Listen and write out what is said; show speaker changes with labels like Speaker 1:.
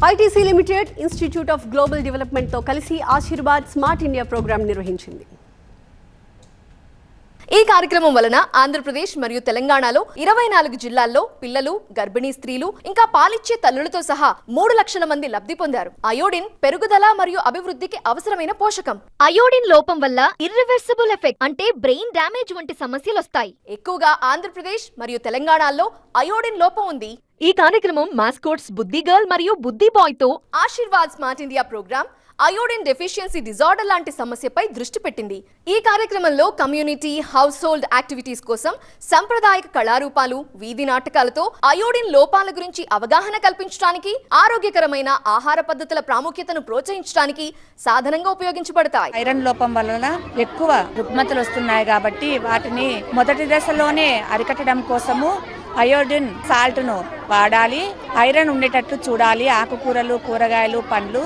Speaker 1: ITC limited institute of global development తో కలిసి Aashirvaad smart India programme నిర్వహించింది.
Speaker 2: ఈ కార్యక్రమం వలన ఆంధ్రప్రదేశ్ మరియు తెలంగాణలో 24 జిల్లాల్లో పిల్లలు, గర్భిణీ స్త్రీలు ఇంకా పాలిచ్చే తల్లులతో సహా 3 లక్షల మంది లబ్ధి పొందారు. అయోడిన్ పెరుగుదల మరియు అభివృద్ధికి అవసరమైన పోషకం.
Speaker 3: అయోడిన్ లోపం వల్ల ఇర్రివర్సిబుల్ ఎఫెక్ట్ అంటే బ్రెయిన్ డ్యామేజ్ వంటి సమస్యలు వస్తాయి.
Speaker 2: ఎక్కువగా ఆంధ్రప్రదేశ్ మరియు తెలంగాణలో అయోడిన్ లోపం ఉంది.
Speaker 3: ఈ కార్యక్రమం మాస్కోట్స్ బుద్ధి గర్ల్ మరియు బుద్ధి బాయ్ తో
Speaker 2: ఆశీర్వాద్ smart India program iodine deficiency disorder లాంటి సమస్యపై దృష్టి పెట్టింది. ఈ కార్యక్రమంలో కమ్యూనిటీ హౌస్ హోల్డ్ యాక్టివిటీస్ కోసం సంప్రదాయక కళారూపాలు, వీధి నాటకాలతో అయోడిన్ లోపాల గురించి అవగాహన కల్పించడానికి, ఆరోగ్యకరమైన ఆహార పద్ధతుల ప్రాముఖ్యతను ప్రోత్సహించడానికి సాధనంగా ఉపయోగించబడతాయి.
Speaker 4: ఐరన్ లోపం వలన ఎక్కువ రుగ్మతలు వస్తున్నాయి కాబట్టి వాటిని మొదటి దశలోనే అరికట్టడం కోసము అయోడిన్ సాల్ట్ ను వాడాలి. ఐరన్ ఉండేటట్లు చూడాలి. ఆకుకూరలు, కూరగాయలు, పండ్లు